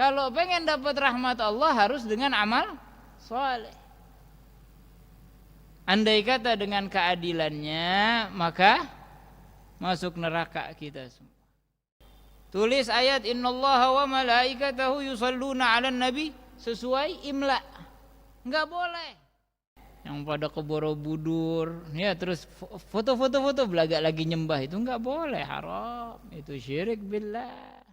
Kalau pengen dapat rahmat Allah harus dengan amal soleh. Andai kata dengan keadilannya maka masuk neraka kita semua. Tulis ayat innallaha wa malaikatahu yusalluna 'alan nabi sesuai imla. Enggak boleh yang pada ke Borobudur ya terus foto-foto belaga lagi nyembah itu enggak boleh, haram, itu syirik billah.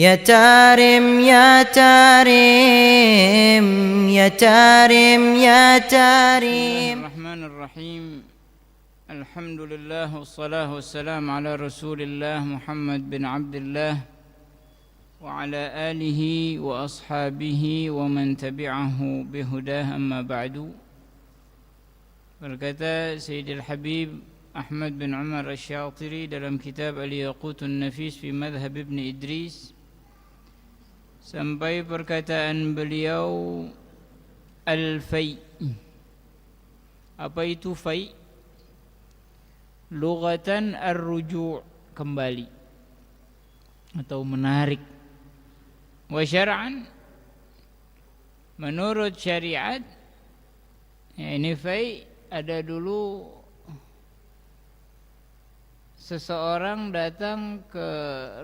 Ya Karim, ya Karim, ya Karim, ya Karim. Bismillahirrahmanirrahim. Alhamdulillah wassalatu wassalamu ala Rasulillah Muhammad bin Abdullah wa ala alihi wa ashabihi wa man tabi'ahu bihudah, amma ba'du. Berkata Sayyidil Habib Ahmad bin Umar Asy-Syatiri dalam kitab Al-Yaqutun Nafis fi Madhhab Ibn Idris, sampai perkataan beliau al-fai. Apa itu fai? Lughatan ar-ruju', kembali atau menarik. Wa syar'an, menurut syariat ya, ini fai ada dulu seseorang datang ke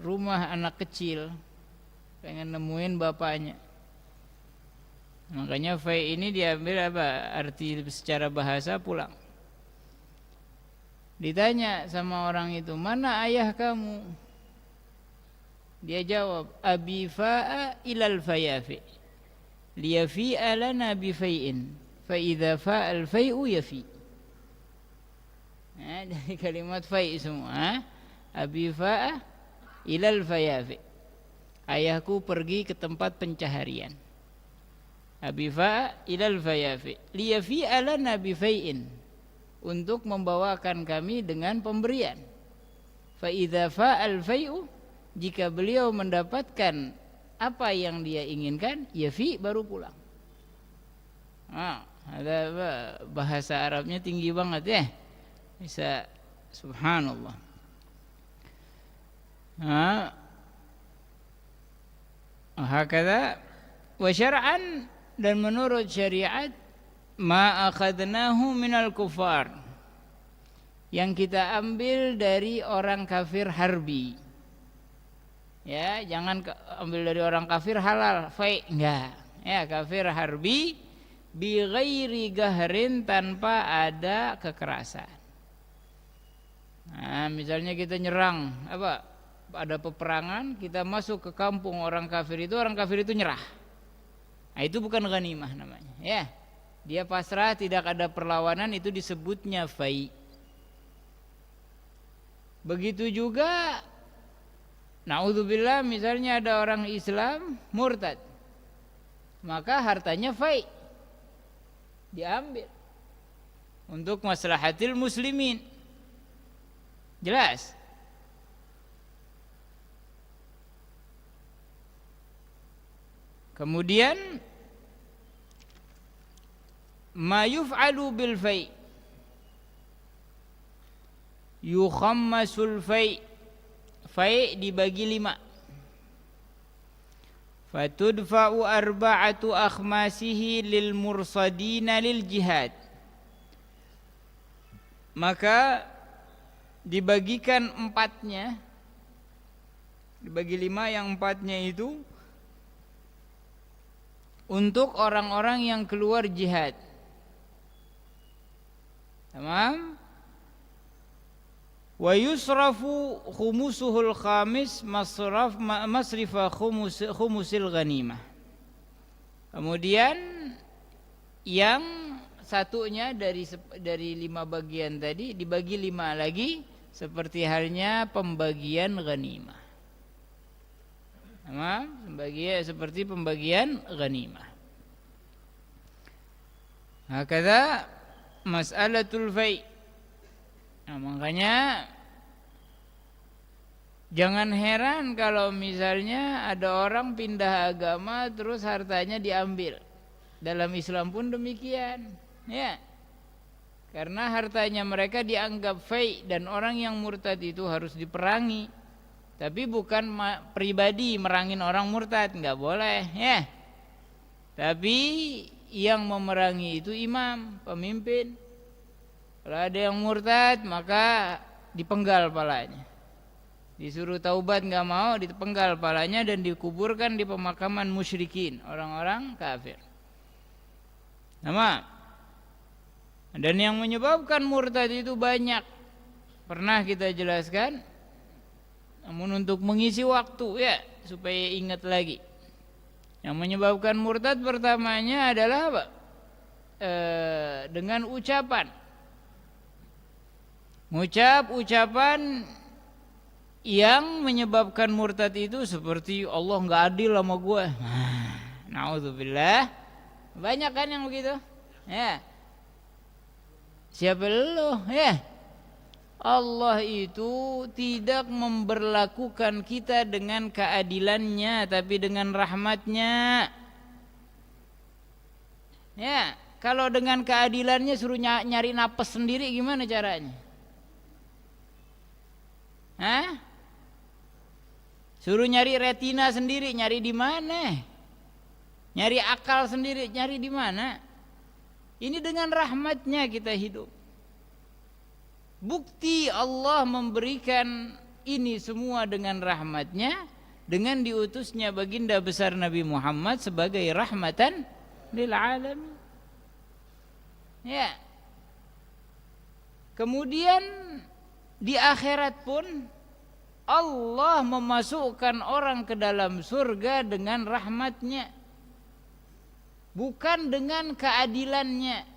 rumah anak kecil pengen nemuin bapaknya. Makanya fai ini diambil apa? Arti secara bahasa pulang. Ditanya sama orang itu, "Mana ayah kamu?" Dia jawab, "Abi fa'a ilal fayafi. Liyafi'a lana bi fai'in. Fa idza fa'al fai'u yafi." Nah, dari kalimat fai' semua. Abi fa'a ilal fayafi. Ayahku pergi ke tempat pencaharian. Abi fa'a ilal fayafi. Liyafi'a lana bi fai'in. Untuk membawakan kami dengan pemberian. Fa idza fa'al fai'u, jika beliau mendapatkan apa yang dia inginkan, yafi, baru pulang. Ada bahasa Arabnya tinggi banget ya. Bisa, subhanallah. Hakadha wa syar'an, dan menurut syariat ma akhadnahu minal kufar, yang kita ambil dari orang kafir harbi. Ya, jangan ambil dari orang kafir halal, fai, enggak. Ya, kafir harbi bi ghairi gahrin, tanpa ada kekerasan. Nah, misalnya kita nyerang apa? Ada peperangan, kita masuk ke kampung orang kafir itu nyerah. Nah, itu bukan ghanimah namanya, ya. Dia pasrah, tidak ada perlawanan, itu disebutnya fai. Begitu juga naudzubillah, misalnya ada orang Islam murtad, maka hartanya fai, diambil untuk maslahatil muslimin. Jelas? Kemudian ma yuf'alu bil fai, yukhammasul fai. Fai dibagi 5. Fatudfa'u arba'atu akhmasihi lil mursadina lil jihad. Maka dibagikan 4-nya, dibagi 5, yang 4-nya itu untuk orang-orang yang keluar jihad. Tamam? Wa yusrafu khumusuhul khamis masrifa khumusil ghanimah. Kemudian yang satunya dari 5 bagian tadi dibagi 5 lagi, seperti halnya pembagian ghanimah. Seperti pembagian ghanimah. Hakadha mas'alatul fai'. Nah, makanya jangan heran kalau misalnya ada orang pindah agama terus hartanya diambil. Dalam Islam pun demikian, ya. Karena hartanya mereka dianggap fai', dan orang yang murtad itu harus diperangi. Tapi bukan pribadi merangin orang murtad, nggak boleh ya. Tapi yang memerangi itu imam, pemimpin. Kalau ada yang murtad maka dipenggal palanya. Disuruh taubat nggak mau, dipenggal palanya dan dikuburkan di pemakaman musyrikin, orang-orang kafir. Nama. Dan yang menyebabkan murtad itu banyak. Pernah kita jelaskan. Namun untuk mengisi waktu ya, supaya ingat lagi. Yang menyebabkan murtad pertamanya adalah apa? Dengan ucapan. Ucapan yang menyebabkan murtad itu seperti Allah nggak adil sama gue. Naudzubillah. Banyak kan yang begitu? Ya. Siapa lu? Ya. Allah itu tidak memberlakukan kita dengan keadilannya, tapi dengan rahmatnya. Ya, kalau dengan keadilannya suruh nyari napas sendiri gimana caranya? Hah? Suruh nyari retina sendiri, nyari di mana? Nyari akal sendiri, nyari di mana? Ini dengan rahmatnya kita hidup. Bukti Allah memberikan ini semua dengan rahmatnya, dengan diutusnya baginda besar Nabi Muhammad sebagai rahmatan lil alamin. Ya. Kemudian di akhirat pun Allah memasukkan orang ke dalam surga dengan rahmatnya, bukan dengan keadilannya.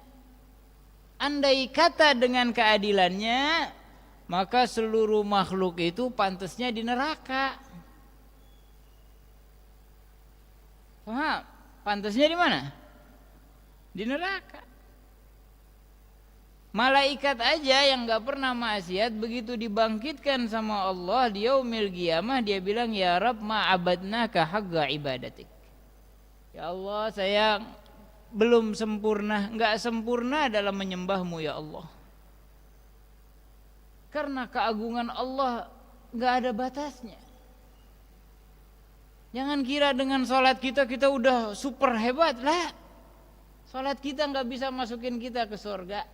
Andai kata dengan keadilannya, maka seluruh makhluk itu pantasnya di neraka. Paham? Pantasnya di mana? Di neraka. Malaikat aja yang gak pernah maksiat, begitu dibangkitkan sama Allah di yaumil qiyamah, dia bilang, ya Rabb ma'abadnaka haqqa ibadatik. Ya Allah, saya belum sempurna, enggak sempurna dalam menyembahmu ya Allah. Karena keagungan Allah enggak ada batasnya. Jangan kira dengan salat kita udah super hebat lah. Salat kita enggak bisa masukin kita ke surga.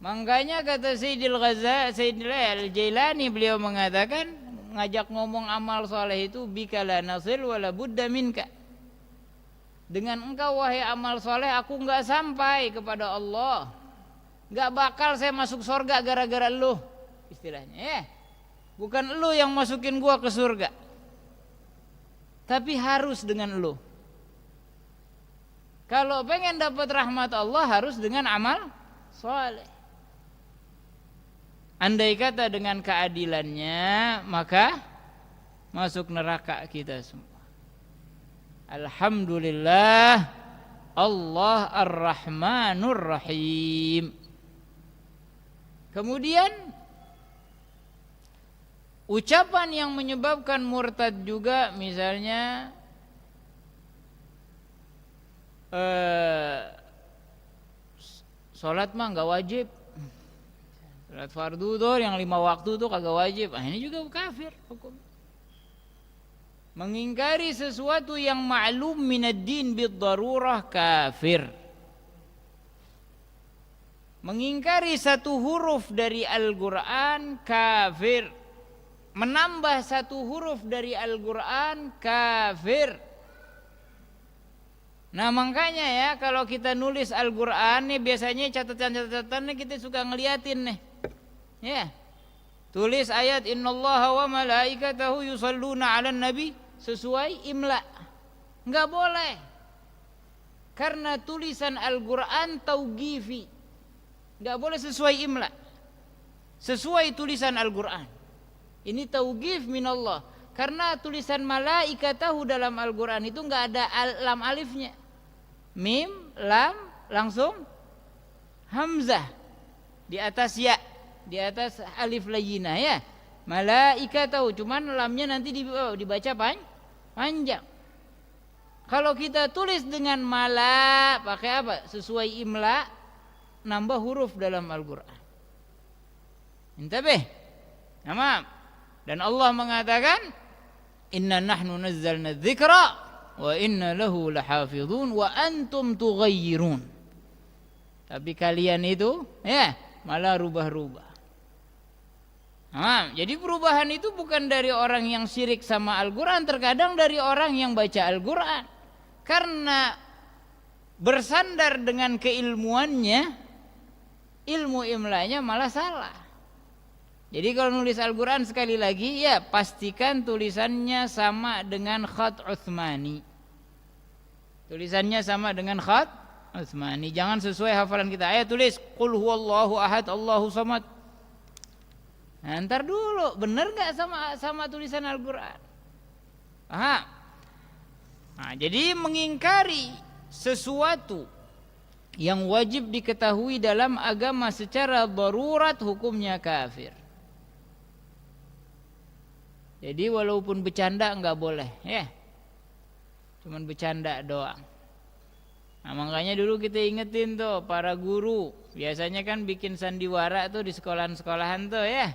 Makanya kata Sayyidil Al-Jailani, beliau mengatakan, ngajak ngomong amal soleh itu bikala nasil wala budda minka. Dengan engkau wahai amal soleh, aku enggak sampai kepada Allah. Enggak bakal saya masuk surga gara-gara lu, istilahnya ya. Bukan lu yang masukin gua ke surga, tapi harus dengan lu. Kalau pengen dapat rahmat Allah harus dengan amal soleh. Andai kata dengan keadilannya, maka masuk neraka kita semua. Alhamdulillah, Allah Ar-Rahmanur Rahim. Kemudian ucapan yang menyebabkan murtad juga, misalnya sholat mah nggak wajib, sholat fardu tuh yang 5 waktu tuh kagak wajib. Ini juga kafir hukum. Mengingkari sesuatu yang ma'lum minad din bid-darurah kafir. Mengingkari satu huruf dari Al-Quran kafir. Menambah satu huruf dari Al-Quran kafir. Nah makanya ya, kalau kita nulis Al-Quran nih, biasanya catatan-catatannya kita suka ngeliatin nih ya. Tulis ayat innallaha wa malaikatahu yusalluna 'alan nabi sesuai imla. Enggak boleh. Karena tulisan Al-Qur'an tauqifi. Enggak boleh sesuai imla. Sesuai tulisan Al-Qur'an. Ini tauqif minallah. Karena tulisan malaikatahu dalam Al-Qur'an itu enggak ada lam alifnya. Mim, lam, langsung hamzah di atas ya, di atas alif layyinah ya. Malaikatahu, cuman lamnya nanti dibaca panjang. Kalau kita tulis dengan mala, pakai apa? Sesuai imla, nambah huruf dalam Al-Qur'an. Intabih. Tamam. Dan Allah mengatakan, inna nahnu nazzalna dzikra wa inna lahu lahafizun wa antum tughayyirun. Tapi kalian itu ya malah rubah-rubah. Jadi perubahan itu bukan dari orang yang syirik sama Al-Quran, terkadang dari orang yang baca Al-Quran. Karena bersandar dengan keilmuannya, ilmu imlanya malah salah. Jadi kalau nulis Al-Quran sekali lagi, ya pastikan tulisannya sama dengan khat Utsmani. Tulisannya sama dengan khat Utsmani. Jangan sesuai hafalan kita. Tulis qul huwallahu ahad Allahu samad. Nah, ntar dulu, bener gak sama tulisan Al-Quran? Nah, jadi mengingkari sesuatu yang wajib diketahui dalam agama secara darurat hukumnya kafir. Jadi walaupun bercanda enggak boleh, ya. Cuman bercanda doang. Nah, makanya dulu kita ingetin tuh para guru, biasanya kan bikin sandiwara tuh di sekolahan-sekolahan tuh, ya.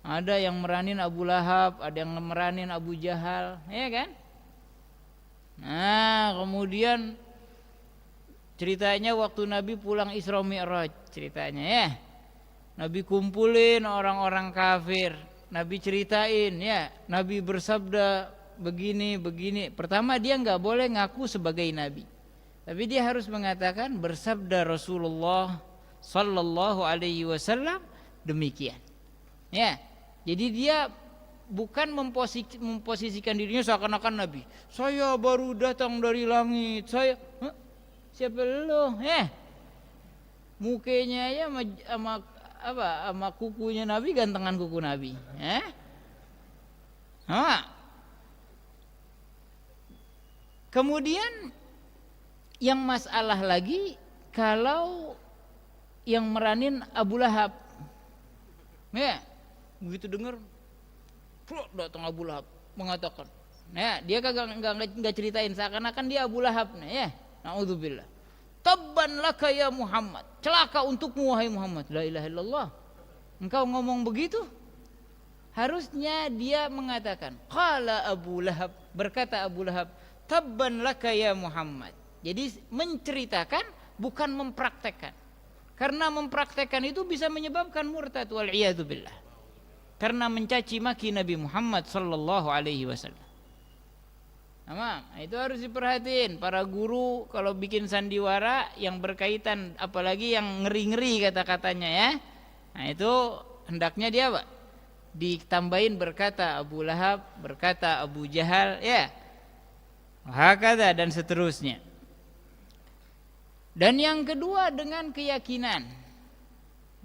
Ada yang meranin Abu Lahab, ada yang meranin Abu Jahal, ya kan? Nah, kemudian ceritanya waktu Nabi pulang Isra Mi'raj, ceritanya ya. Nabi kumpulin orang-orang kafir, Nabi ceritain ya, Nabi bersabda begini. Pertama dia enggak boleh ngaku sebagai nabi. Tapi dia harus mengatakan bersabda Rasulullah sallallahu alaihi wasallam demikian. Ya. Jadi dia bukan memposisikan dirinya seakan-akan nabi. Saya baru datang dari langit. Siapa lu? Mukanya ya sama kukunya nabi gantengan kuku nabi. Kemudian yang masalah lagi kalau yang meranin Abu Lahab. Ya. Begitu dengar, datang Abu Lahab mengatakan, nah dia enggak ceritain seakan-akan dia Abu Lahab, nah ya, naudzubillah. Tabban laka ya Muhammad, celaka untukmu wahai Muhammad. La ilaha illallah. Engkau ngomong begitu? Harusnya dia mengatakan, qala Abu Lahab, berkata Abu Lahab, tabban laka ya Muhammad. Jadi menceritakan bukan mempraktekkan. Karena mempraktekkan itu bisa menyebabkan murtad wal iyadu billah. Karena mencaci maki Nabi Muhammad sallallahu alaihi wasallam. Nah, itu harus diperhatiin para guru kalau bikin sandiwara yang berkaitan apalagi yang ngeri-ngeri kata-katanya ya. Nah, itu hendaknya dia apa? Ditambahin berkata Abu Lahab, berkata Abu Jahal ya. Hakada dan seterusnya. Dan yang kedua dengan keyakinan.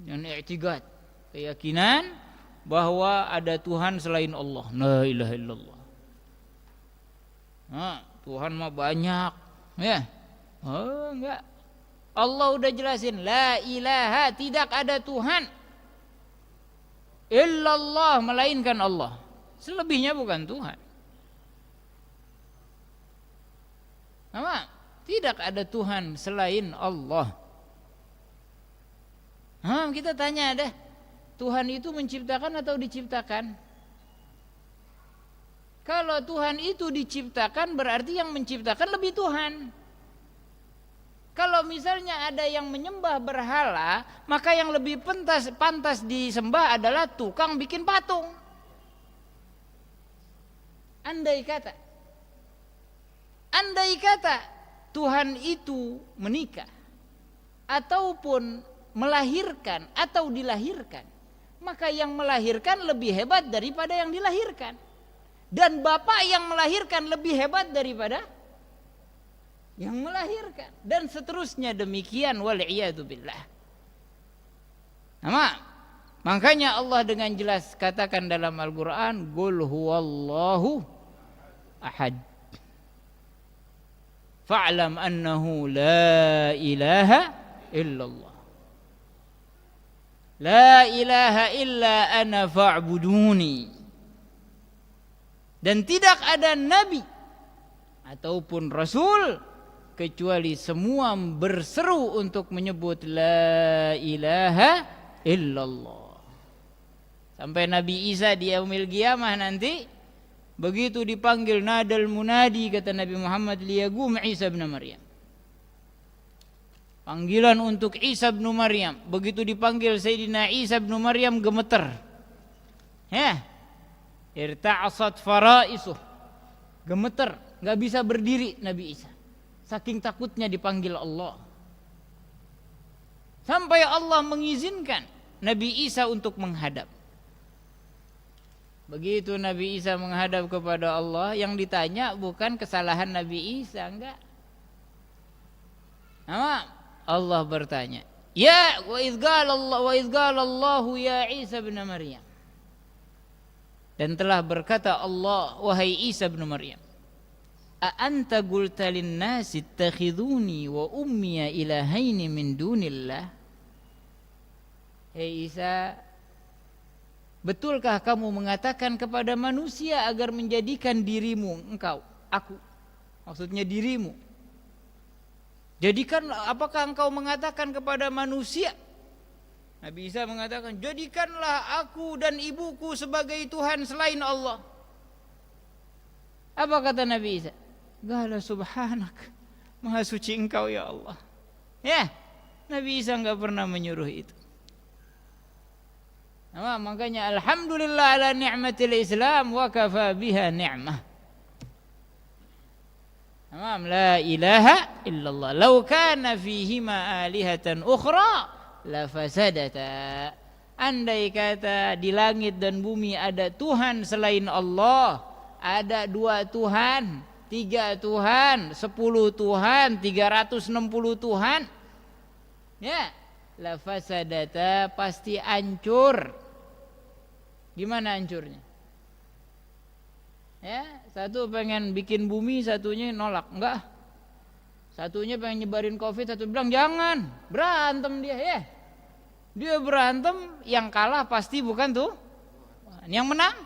Dengan i'tiqad, keyakinan bahwa ada Tuhan selain Allah. La ilaha illallah. Tuhan mah banyak, ya. Enggak. Allah udah jelasin, la ilaha, tidak ada Tuhan illallah, melainkan Allah. Selebihnya bukan Tuhan. Tidak ada Tuhan selain Allah. Kita tanya deh, Tuhan itu menciptakan atau diciptakan? Kalau Tuhan itu diciptakan berarti yang menciptakan lebih Tuhan. Kalau misalnya ada yang menyembah berhala, maka yang lebih pantas disembah adalah tukang bikin patung. Andai kata Tuhan itu menikah ataupun melahirkan atau dilahirkan, maka yang melahirkan lebih hebat daripada yang dilahirkan. Dan bapak yang melahirkan lebih hebat daripada yang melahirkan. Dan seterusnya demikian wal'iyadu billah. Makanya Allah dengan jelas katakan dalam Al-Quran, Qul huwallahu ahad. Fa'lam annahu la ilaha illallah. La ilaha illa ana fa'buduni. Dan tidak ada nabi ataupun rasul kecuali semua berseru untuk menyebut la ilaha illallah. Sampai Nabi Isa di yaumil qiyamah nanti begitu dipanggil nadal munadi, kata Nabi Muhammad, liyagum Isa bin Maryam. Panggilan untuk Isa bin Maryam. Begitu dipanggil Sayyidina Isa bin Maryam gemeter. Ya. Irta'asat faraisuh. Gemeter, enggak bisa berdiri Nabi Isa. Saking takutnya dipanggil Allah. Sampai Allah mengizinkan Nabi Isa untuk menghadap. Begitu Nabi Isa menghadap kepada Allah, yang ditanya bukan kesalahan Nabi Isa, enggak. Nama Allah bertanya, ya wa idz qala Allahu ya Isa bin Maryam. Dan telah berkata Allah, wahai Isa bin Maryam, a anta qulta lin-nasi ittakhiduni wa ummiya ilahaini min dunillah. Hei Isa, betulkah kamu mengatakan kepada manusia agar menjadikan dirimu, engkau, aku, maksudnya dirimu, jadikanlah, apakah engkau mengatakan kepada manusia? Nabi Isa mengatakan, jadikanlah aku dan ibuku sebagai Tuhan selain Allah. Apa kata Nabi Isa? Gala subhanak, maha suci engkau ya Allah. Ya, Nabi Isa enggak pernah menyuruh itu. Nah, makanya alhamdulillah ala ni'matil Islam wa kafa biha ni'mah. Tamam, la ilaha illallah. Law kana fihima alihatan ukhra la fasadata. Andai kata di langit dan bumi ada Tuhan selain Allah, ada 2 Tuhan, 3 Tuhan, 10 Tuhan, 360 Tuhan, ya, la fasadata, pasti hancur. Gimana hancurnya? Ya, satu pengen bikin bumi, satunya nolak, enggak. Satunya pengen nyebarin Covid, satu bilang jangan, berantem dia, ya. Dia berantem, yang kalah pasti bukan tuh. Yang menang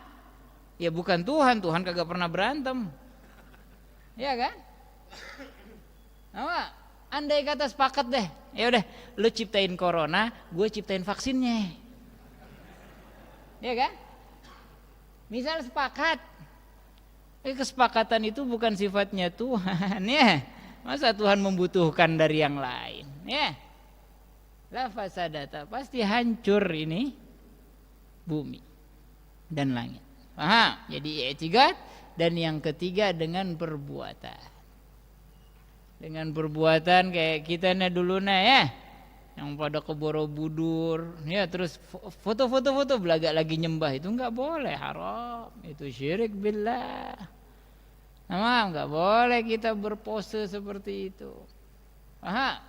ya bukan Tuhan, Tuhan kagak pernah berantem. Ya kan? Nah, andai kata sepakat deh, ya udah, lu ciptain corona, gue ciptain vaksinnya. Ya kan? Misal sepakat. Kesepakatan itu bukan sifatnya Tuhan, ya. Masa Tuhan membutuhkan dari yang lain, ya. La fasadata, pasti hancur ini bumi dan langit. Paham? Jadi i'tiqad, dan yang ketiga dengan perbuatan. Dengan perbuatan kayak kita dulu ya, yang pada ke Borobudur, ya, terus foto-foto belaga lagi nyembah, itu enggak boleh, haram, itu syirik billah. Nah, enggak boleh kita berpose seperti itu. Aha,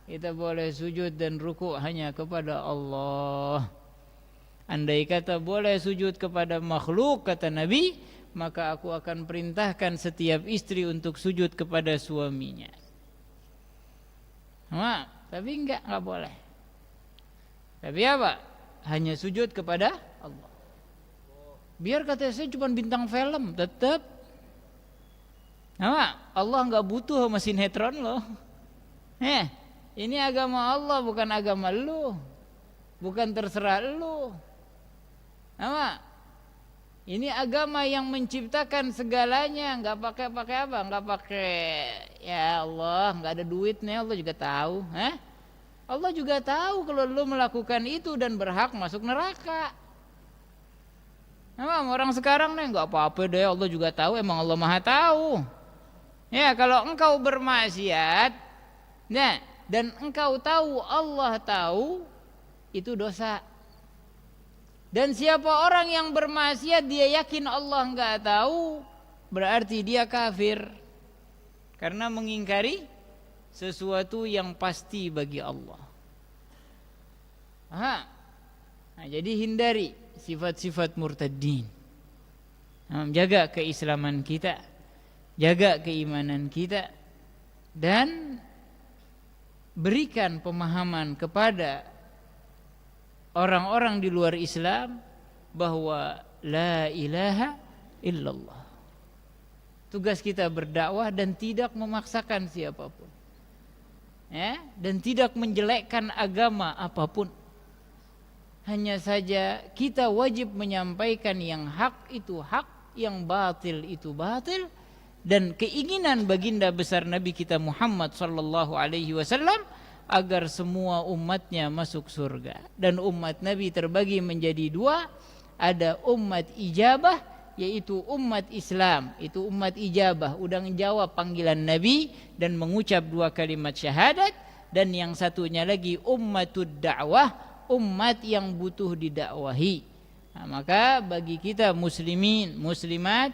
kita boleh sujud dan ruku hanya kepada Allah. Andai kata boleh sujud kepada makhluk, kata Nabi, maka aku akan perintahkan setiap istri untuk sujud kepada suaminya. Nah, tapi enggak boleh. Tapi apa? Hanya sujud kepada Allah. Biar kata saya cuma bintang film, tetap. Nah, Allah enggak butuh sama sinetron loh. Ini agama Allah, bukan agama lu, bukan terserah lu. Nah, ini agama yang menciptakan segalanya, nggak pakai apa, nggak pakai, ya Allah, nggak ada duitnya, Allah juga tahu, Allah juga tahu kalau lu melakukan itu dan berhak masuk neraka. Nah, orang sekarang nih nggak apa-apa deh, Allah juga tahu, emang Allah Maha tahu. Ya, kalau engkau bermaksiat, nah, dan engkau tahu Allah tahu, itu dosa. Dan siapa orang yang bermaksiat dia yakin Allah enggak tahu, berarti dia kafir, karena mengingkari sesuatu yang pasti bagi Allah. Nah, jadi hindari sifat-sifat murtadin. Jaga keislaman kita, jaga keimanan kita, dan berikan pemahaman kepada orang-orang di luar Islam bahwa la ilaha illallah. Tugas kita berdakwah dan tidak memaksakan siapapun, ya, dan tidak menjelekkan agama apapun. Hanya saja kita wajib menyampaikan yang hak itu hak, yang batil itu batil, dan keinginan baginda besar Nabi kita Muhammad sallallahu alaihi wasallam agar semua umatnya masuk surga. Dan umat Nabi terbagi menjadi dua, ada umat ijabah yaitu umat Islam, itu umat ijabah, udang jawab panggilan Nabi dan mengucap 2 kalimat syahadat. Dan yang satunya lagi ummatud da'wah, umat yang butuh didakwahi. Nah, maka bagi kita muslimin, muslimat,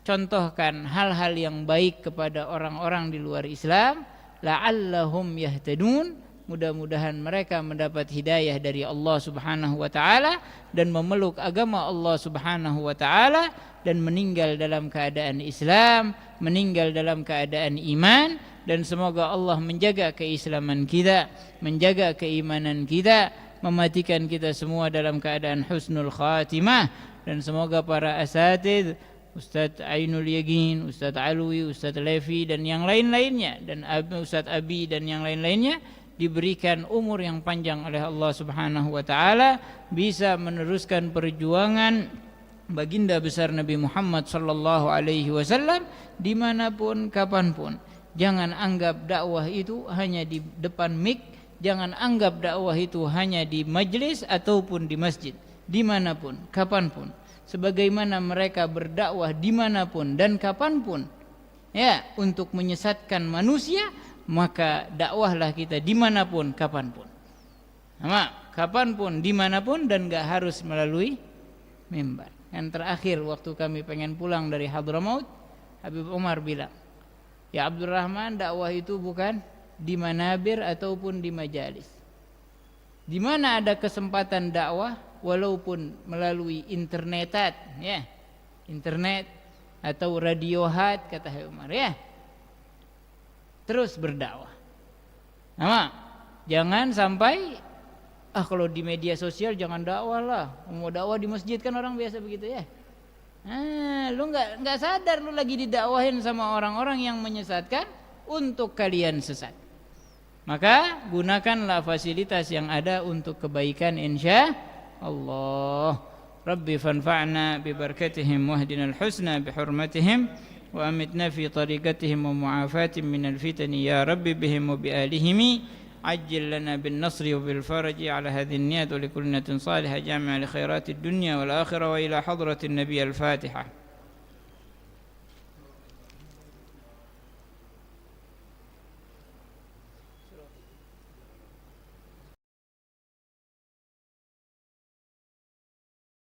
contohkan hal-hal yang baik kepada orang-orang di luar Islam, la'allahum yahtadun, mudah-mudahan mereka mendapat hidayah dari Allah Subhanahu wa taala dan memeluk agama Allah Subhanahu wa taala dan meninggal dalam keadaan Islam, meninggal dalam keadaan iman, dan semoga Allah menjaga keislaman kita, menjaga keimanan kita, mematikan kita semua dalam keadaan husnul khatimah. Dan semoga para asatidz, Ustadz Ainul Yaqin, Ustadz Alwi, Ustadz Levi dan yang lain-lainnya, dan Ustadz Abi dan yang lain-lainnya diberikan umur yang panjang oleh Allah Subhanahu wa taala, bisa meneruskan perjuangan baginda besar Nabi Muhammad sallallahu alaihi wasallam dimanapun kapanpun. Jangan anggap dakwah itu hanya di depan mik, jangan anggap dakwah itu hanya di majlis ataupun di masjid. Dimanapun kapanpun, sebagaimana mereka berdakwah dimanapun dan kapanpun ya untuk menyesatkan manusia, maka dakwahlah kita dimanapun kapanpun, kapanpun dimanapun, dan gak harus melalui mimbar. Yang terakhir waktu kami pengen pulang dari Hadramaut, Habib Umar bilang, ya Abdurrahman, dakwah itu bukan di manabir ataupun di majalis. Di mana ada kesempatan dakwah, walaupun melalui internetat, ya, internet atau radiohat, kata Habib Umar, ya, terus berdakwah. Jangan sampai kalau di media sosial jangan dakwah lah. Mau dakwah di masjid kan orang biasa begitu ya. Lu nggak sadar lu lagi didakwahin sama orang-orang yang menyesatkan untuk kalian sesat. Maka gunakanlah fasilitas yang ada untuk kebaikan insya Allah. Rabbi fanfa'na bi barakatihim wahdinal husna bi hurmatihim wa amitna fi tariqatihim wa mu'afatin minal fitani ya Rabbi bihim wa bi alihim ajil lana bin nasri wa bil faraji ala hadhihi an-niyat wa li kulli niyatin salihah jami'a li khairatid dunya wal akhirah wa ila hadratin nabiy al-Fatihah.